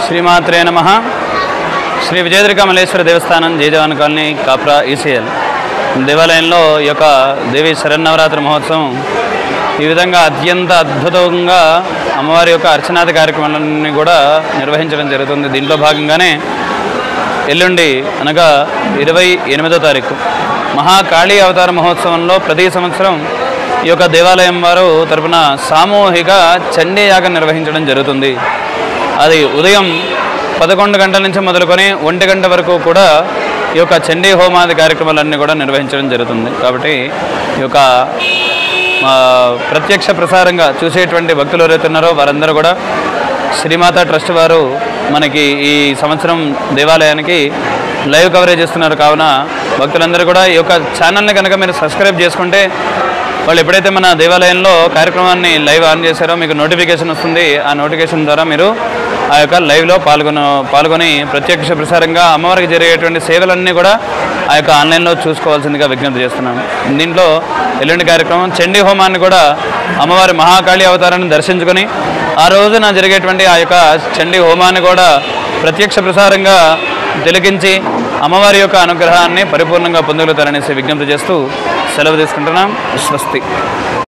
శ్రీమాత్రే నమః. శ్రీ విజయదుర్గా మల్లేశ్వర దేవస్థానం జయజవాన్ colony Kapra ECL దేవాలయంలో ఈ యొక్క దేవి శరన్నవరాత్రి మహోత్సవం ఈ విధంగా అత్యంత అద్భుతంగా అమ్మవారి యొక్క అర్చనాది కార్యక్రమాలన్నీ కూడా నిర్వహించడం జరుగుతుంది. దీంట్లో భాగంగానే ఎల్లుండి అనగా 28వ తారీఖు మహాకాళీ అవతార మహోత్సవంలో ప్రతి సంవత్సరం ఈ యొక్క దేవాలయం వారు తరపున సామూహిక చండీ యాగం నిర్వహించడం జరుగుతుంది. అది ఉదయం 11 గంటల నుంచి మొదలుకొని 1 గంట వరకు కూడా ఈ యొక్క చండీ హోమాది కార్యక్రమాలన్నీ కూడా నిర్వహించడం జరుగుతుంది. కాబట్టి ఈ యొక్క ప్రత్యక్ష ప్రసారంగా చూసేటువంటి భక్తులు ఎవరైతే ఉన్నారో వారందరూ కూడా శ్రీమాత ట్రస్ట్ వారు మనకి ఈ సంవత్సరం దేవాలయానికి లైవ్ కవరేజ్ ఇస్తున్నారు. కావున భక్తులందరూ కూడా ఈ యొక్క ఛానల్ని కనుక మీరు సబ్స్క్రైబ్ చేసుకుంటే వాళ్ళు ఎప్పుడైతే మన దేవాలయంలో కార్యక్రమాన్ని లైవ్ ఆన్ చేశారో మీకు నోటిఫికేషన్ వస్తుంది. ఆ నోటిఫికేషన్ ద్వారా మీరు ఆ యొక్క లైవ్లో పాల్గొని ప్రత్యక్ష ప్రసారంగా అమ్మవారికి జరిగేటువంటి సేవలన్నీ కూడా ఆ యొక్క ఆన్లైన్లో చూసుకోవాల్సిందిగా విజ్ఞప్తి చేస్తున్నాను. దీంట్లో ఎల్లుండి కార్యక్రమం చండీ హోమాన్ని కూడా అమ్మవారి మహాకాళీ అవతారాన్ని దర్శించుకొని ఆ రోజున జరిగేటువంటి ఆ యొక్క చండీ హోమాన్ని కూడా ప్రత్యక్ష ప్రసారంగా తిలకించి అమ్మవారి యొక్క అనుగ్రహాన్ని పరిపూర్ణంగా పొందగలుగుతారనేసి విజ్ఞప్తి చేస్తూ సెలవు తీసుకుంటున్నాం. స్వస్తి.